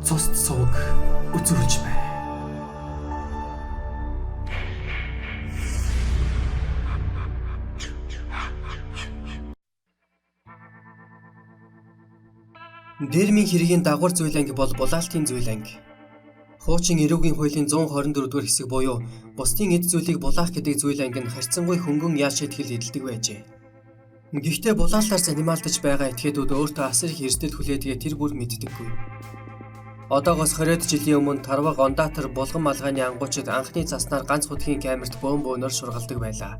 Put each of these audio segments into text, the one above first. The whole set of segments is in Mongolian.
Цусд сувг үзүүлж бай. Дэрмийн хэргийн дагвар зүйл анги бол булаалтын зүйл анги. Хуучин эрүүгийн хуулийн 124-р хэсэг буюу бусдын эд зүйлийг булаах гэдэг зүйл анги нь харьцангуй хөнгөн яаш итгэл эдэлдэг байжээ. Гэхдээ булаалтаар занимаалдаж байгаа этгээдүүд өөртөө асар их эрсдэл хүлээдгээ тэр бүр мэддэггүй. Одоогоос 20 жилийн өмнө Тарваг Ондатар булган малгайны ангуучид анхны заснаар ганц хотгийн камерт бөөнөр шургалдаг байлаа.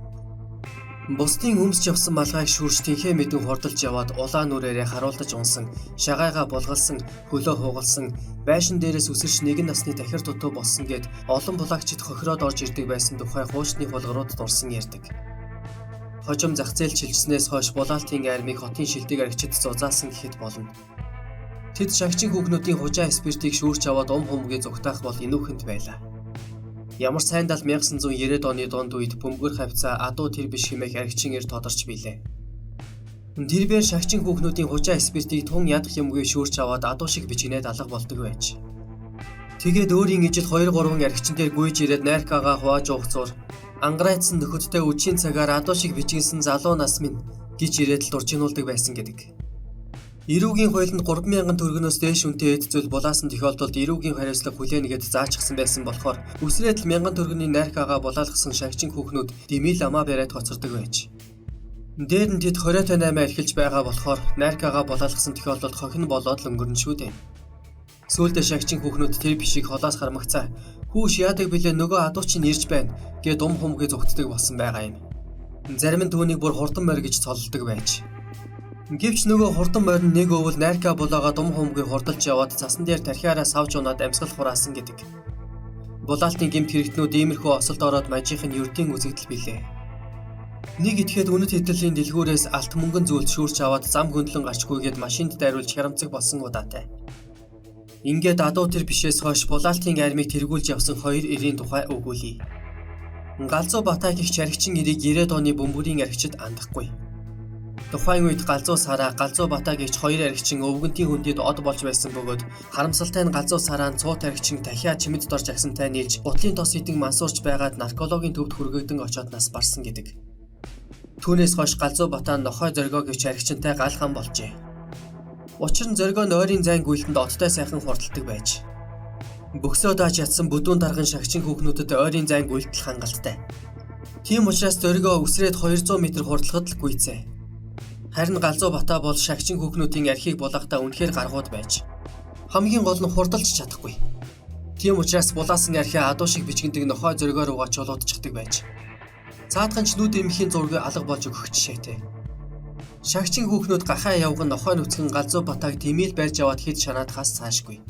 Бусдын өмсч явсан малгайг шүүрч тэнхээ мэдэн хурдалж яваад улаан нүрээрээ харуулдаж унсан, шагайгаа булгалсан, хөлөө хугалсан, байшин дээрээс үсэрч нэгэн насны тахир дутуу болсон гэд олон булагчид хохироод орж ирдэг байсан тухай хуучны хулгарууд дурсан ярьдаг. Хожим зах зээл чилжснээс хойш булаалтын армийг хотын шилдэг аригчид зузаасан гэхэд болно. Тэд шагчин хүүхнүүдийн хужаа спиртийг шүүрч аваад humгийн зүгтаах бол инүүхэнд байлаа. Ямар сайн дал 1990-ад оны дунд үед бөмбөр хавцаа адуу тэр биш хэмээх аригчин эр тодорч билээ. Тэрээр шагчин хүүхнүүдийн хужаа спиртийг тун ядах юмгүй шүүрч аваад адуу шиг бичгнээд алга болдог байж. Тэгээд өөрийн ижил 2-3 аригчин дээр гүйж ирээд найркагаа хувааж уугцуур ангарайдсан нөхөдтэй үжийн цагаар адуу шиг бичгэнсэн залуу нас минь гэж ирээд л дурчинуулдаг байсан гэдэг. Эрүүгийн хуулинд 3,000 төгрөгнөөс дээш үнэтэй эд зүйл булаасан тохиолдолд эрүүгийн хариуцлага хүлээнэ гэд заачсан байсан болохоор үсрээд л 1000 төгрөгийн найркагаа булаалгасан шагчин хүүхнүүд дэмий ламаа бариад хоцордог байж. Дээр нь тэд 28 эрхэлж байгаа болохоор найркагаа булаалгасан тохиолдолд хохин болоод л өнгөрнө шүү дээ. Сүүлдээ шагчин хүүхнүүд тэр бишиг холоос хармагцаа хүүш яадаг билээ нөгөө адуу чинь ирж байна гэд humгийн зүгтдэг болсон байгаа юм. Зарим нь түүнийг бүр хурдан морь гэж цололдог байж. Гэвч нөгөө хурдан морь нэг өвөл найрка булаагаад humгийн хурдалж яваад цасан дээр тархиараа савж унаад амьсгал хураасан гэдэг. Булаалтын гэмт хэрэгтнүүд иймэрхүү осолд ороод мажийнх нь ердийн үзэгдэл билээ. Нэг итгэхэд үнэт хэдлийн дэлгүүрээс алт мөнгөн зүйлс шүүрч аваад зам хөндлөн гарчгүйгээд машинд дайруулж хямцаг болсон удаатай. Ингээд адуу тэр бишээс хойш булаалтын армийг тэргүүлж явсан 2 эрийн тухай өгүүлье. Галзуу Батайгийн аригчин эрийг 90-ад оны бөмбөрийн аригчид андахгүй. Тухайн үед Галзуу Сараа, Галзуу Батайгийч 2 аригчин өвгөнтийн хүндэд од болж байсан бөгөөд харамсалтай нь Галзуу Сараан цуут аригчин дахиад чимэд дор жагсантай нийлж бутлын тос идэн мансуурч байгаад наркологийн төвд хүргэгдэн очоод нас барсан гэдэг. Түүнээс хойш Галзуу Батаа нохой зоргоо гэвч аригчинтай гал хам болжээ. Учир нь зоргоо нойрын зайн гүйлтэнд одтой сайхан хурдладаг байж. Бөксөө дааж ятсан бүдүүн дарган шагчин хүүхнүүдэд ойрын зайн гүйлтэл хангалттай. Тийм учраас зоргоо үсрээд 200 м хурдлахад л гүйцээ. Харин Галзуу Батаа бол шагчин хүүхнүүдийн архийг булаахтаа үнэхээр гаргууд байж. Хамгийн гол нь хурдалж чадахгүй. Тийм учраас булаасан архиа адуу шиг бичгэндэг нохой зоргоо руугаа чулуудчихдаг байж. Цаадхан ч нүд эмхийн зургийг алга болж өгөх жишээтэй. Шагчин хүүхнүүд гахаа явган нохой нүцгэн Галзуу Батааг тэмээл барьж аваад хэд шанаадахаас цаашгүй.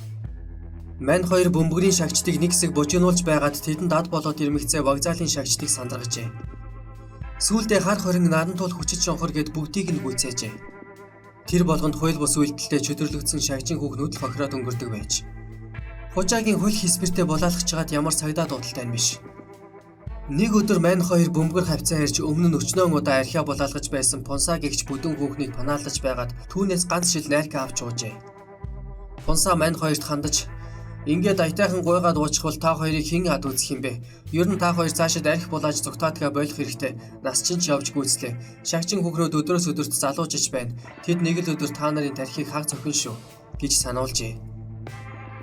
Мань 2 бөмбөрийн шагчдыг нэг хэсэг бужигнуулж байгаад тэдэнд ад болоод ирмэгцээ вокзалын шагчдыг сандаргажээ. Сүүлдээ хар хорин надан тул хүчит шонхор гэд бүгдийг нь гүйцээжээ. Тэр болгонд хууль бус үйлдэлтэй чөдөрлөгдсөн шагчин хүүхнүүд л хохироод өнгөрдөг байж. Хужаагийн хөл хисбэртээ булаалгаж чагаад ямар сагдаа дуудалтай нь биш. Нэг өдөр мань 2 бөмбөр хавцаа хэрж өмнө нь өчнөн удаа архиа булаалгаж байсан Понса гэгч бүдүүн хүүхнийг панаалж байгаад түүнээс ганц шил найрка авч уужээ. Понса мань 2-т хандаж ингээд аятайхан гуйгаад уучхвал та хоёрыг хэн ад үзэх юм бэ? Ер нь та хоёр цаашид архи булааж зүгтаатгаа болох хэрэгтэй. Нас чинь ч явж гүйцлээ. Шагчин хүүхнүүд өдрөөс өдөрт залуужиж байна. Тэд нэг л өдөр та нарын тархийг хаг цохин шүү гэж сануулжээ.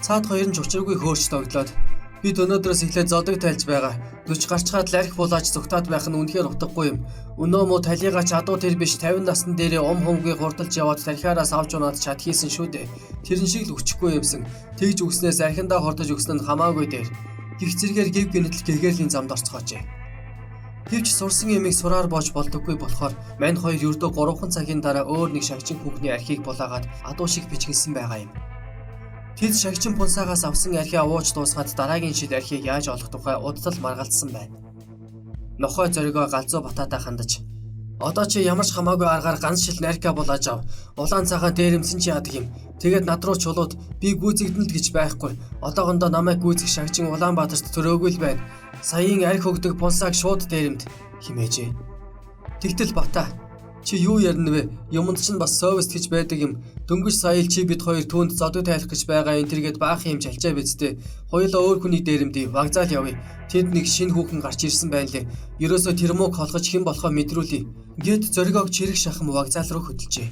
Цаад хоёр нь учиргүй хөөрч тогтлоод бид өнөөдрөөс эхлээд зодог тайлж байгаа. 40 гарчгаад архи булааж зүгтаат байх нь үнэхээр утгагүй юм. Өнөө мө талигач адуу тэр биш 50 насны дээрээ humгийн хурдалж яваад тархиараа савж унаад чад хийсэн шүү дээ. Тэрэн шиг л өчөхгүй юмсан. Тэгж өгснээс архиндаа хурдаж өгсөн нь хамаагүй дээр. Гих зэргээр гів гэнэтэл гэгэрлийн замд орцгоожээ. Гэвч сурсан ямиг сураар боож болдоггүй болохоор мань 2 ердөө 3 цагийн дараа өөр нэг шагчин хүүхний архийг булаагаад адуу шиг бичгэнсэн байгаа юм. Тэд шагчин Понсагаас авсан архиа ууж дуусгаад дараагийн шил архийг яаж олох тухай удтал маргалдсан байна. Нохой зоргоо Галзуу Батаатай хандаж одоо чи ямар ч хамаагүй аргаар ганц шил найрка булааж ав. Улаан цагаан дээрэмсэн чи яадаг юм. Тэгээд над руу чулууд би гүйцэгдэнэ л гэж байхгүй. Одоогондоо намайг гүйцэх шагчин Улаанбаатарт төрөөгүй л байна. Саяын архи өгдөг Понсаг шууд дээрэмд химээжээ. Тэгтэл Батаа Чи юу ярина вэ? Юмд чинь бас совест гэж байдаг юм. Дөнгөж сая чи бид хоёр түүнд зодод тайлах гэж байгаа энэ тэргээд баах юм чалчаа бидтэй. Хоёулаа өөр хүний дээрэмдий вокзал явъя. Тэнд нэг шинэ хүүхэн гарч ирсэн байна лээ. Ерөөсөө тэр мууг холгож хэн болохоо мэдрүүлье. Гэт зоригог чирэг шахам вокзал руу хөдөлжээ.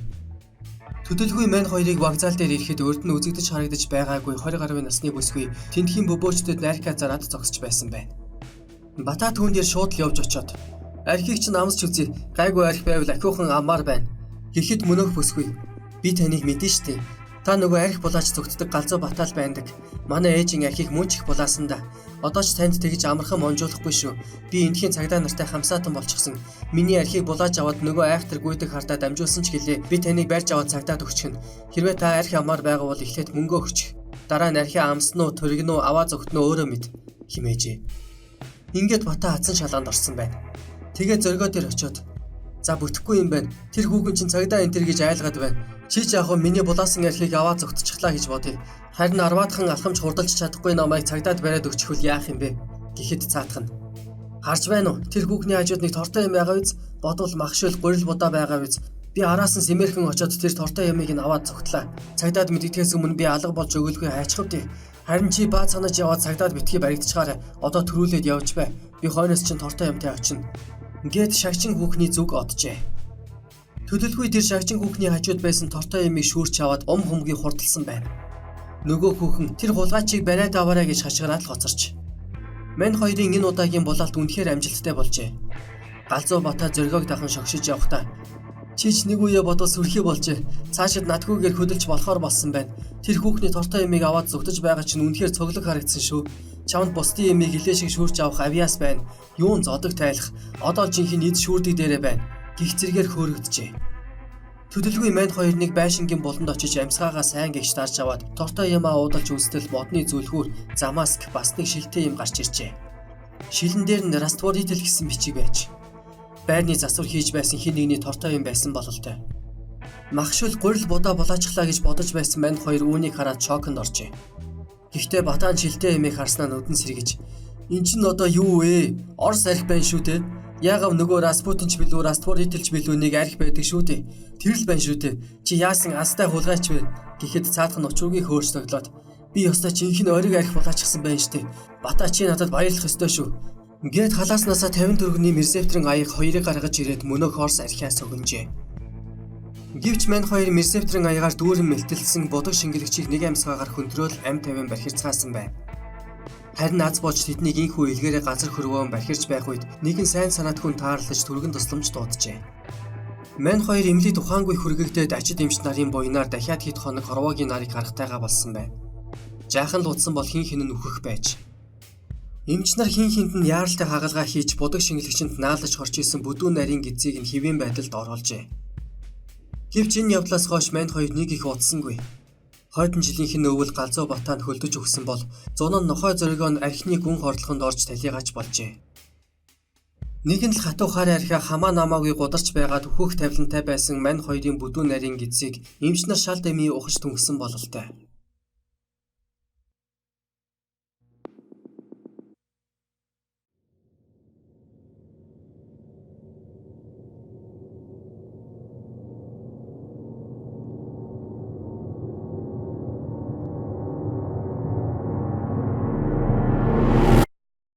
Төдөлгүй мань хоёрыг вокзал дээр ирэхэд урд нь үзэгдэж харагдаж байгаагүй 20 гаруй насны бүсгүй тентхийн бөбөөчдөд найрхаа зараад зогсож байсан байна. Бата түүн дээр шууд л явж очоод архийг чинь амсч үзье. Гайгүй арх байвал ахиухан аммаар байна. Гэхэд мөнөөх бүсгүй. Би таныг мэдэн штэ. Та нөгөө арх булаач зүгтдэг галзуу батал байдаг. Манай ээжийн архийг мөн ч их булаасан да. Одоо ч танд тэгж амархан монжуулахгүй шүү. Би эндхийн цагдаа нартай хамсаатан болчихсон. Миний архийг булааж аваад нөгөө айхтар гүйдэг хардаа дамжуулсан ч гэлээ. Би таныг барьж аваад цагдаад өгчихнө. Хэрвээ та арх амаар байгаа бол эхлээд мөнгө өгчих. Дараа нь архийг амснуу, төргнөө, аваа зөгтнөө өөрөө мэд химээжээ. Ингээд бата хатсан шалгаанд орсон байна. Тэгээд зоргоо дээр очиод за бүтэхгүй юм байна. Тэр хүүхэн чинь цагдаа энэ төр гэж айлгаад байна. Чи ч яг хөө миний булаасан архийг аваа зогтчихлаа гэж бодъё. Харин 10-аадахан алхамж хурдалж чадахгүй намайг цагдаад бариад өгчихвөл яах юм бэ? Гэхэд цаатах нь. Харж байна уу? Тэр хүүхний хажууд нэг тортой юм байгаа биз? Бодвол махшил гурил будаа байгаа биз? Би араас нь сэмэрхэн очиод тэр тортой ямыг нь аваад зогтлаа. Цагдаад мэддгээс өмнө би алга болж өгөөлгүй хайчхав. Харин чи баа цанаж яваад цагдаад битгий баригдчихаарай. Одоо төрүүлээд явж бай. Би хойноос чинь тортой юмтай очино. Гэт шагчин хүүхний зүг оджээ. Төдөлгүй тэр шагчин хүүхний хажууд байсан тортой ямыг шүүрч аваад humгийн хурдалсан байна. Нөгөө хүүхэн тэр хулгайчийг бариад аваарай гэж хашгираад л хоцорч. Мань хоёрын энэ удаагийн булаалт үнэхээр амжилттай болжээ. Галзуу бата зоргиог дахин шогшиж явхдаа чич нэг үе бодож сүрхий болжээ. Цаашид надгүйгээр хөдөлж болохоор болсон байна. Тэр хүүхний тортой ямыг аваад зүгтэж байгаа чинь үнэхээр цоглог харагдсан шүү. Чамд бусдын ямыг хилээ шиг шүүрч авах авьяас байна. Юун зодог тайлах. Одоо жинхэнэ эд шүүрдэг дээрээ байна. Гих зэргээр хөөрөгдөжээ. Төдөлгүй мань хоёр нэг байшингийн буланд очиж амьсгаагаа сайн гэгч дарж аваад тортой ямаа уудалж үзтэл модны зүлгүүр замаск бас нэг шилтэй юм гарч иржээ. Шилэн дээр нь растворитл гэсэн бичиг байж. Байрны засвар хийж байсан хин нэгний тортой юм байсан бололтой. Махшил гурил будаа булаачглаа гэж бодож байсан мань хоёр үүнийг хараад шоконд оржээ. Гэхдээ батаан шилтэй ямыг харснаа нүдэн сэргэж "Эн чинь одоо юу вэ? Орс арх байна шүү дээ. Яагав нөгөө Распутинч билүү растворитэлч билүү нэг арх байдаг шүү дээ. Тэр л байна шүү дээ. Чи яасан астай хулгайч вэ?" Гэхэд цаадах нь учруугийн хөөрч тоглоод "Би ёстой жинхэнэ ориг арх булаачсан байна штэ. Бата чи надад баярлах ёстой шүү." Гэт халааснасаа 50 төгрөгийн мерсептрийн аяг хоёрыг гаргаж ирээд мөнөөх орс архиас өгнжээ. Гэвч мань хоёр мерсептрийн аягаар дүүрэн мэлтэлсэн бодог шингэлэгчийг нэг амьсгаагаар хөндрөөл амь тавин бархирцгаасан байна. Харин аз болж тэднийг инхүү илгээрээ газар хөрвөөн бархирч байх үед нэгэн сайн санаат хүн таарлаж түргэн тусламж дууджээ. Мань хоёр эмлээд ухаангүй хүргэгдээд ажид эмч нарын буйнаар дахиад хэд хоног хорвоогийн нарыг харахтайгаа болсон байна. Жаахан л удсан бол хин хин нь үхэх байж. Эмч нар хин хинд нь яаралтай хагалгаа хийж бодог шингэлэгчэнд наалж хорч исэн бүдүүн нарийн гизийг нь хэвийн байдалд оруулжээ. Гэвч энэ явдлаас хойш мань хоёр нэг их удсангүй. Хойдон жилийнх нь өвөл галзуу батаанд хөлдөж өгсөн бол зун нь нохой зоригоо нь архины гүн хорлохонд орж талигач болжээ. Нэгэн л хатуу хар архиа хамаа намаагүй гударч байгаад өөхөх тавилантай байсан мань хоёрын бүдүүн нарийн гизийг эмч нар шал дэмий ухаж түнхсэн бололтой.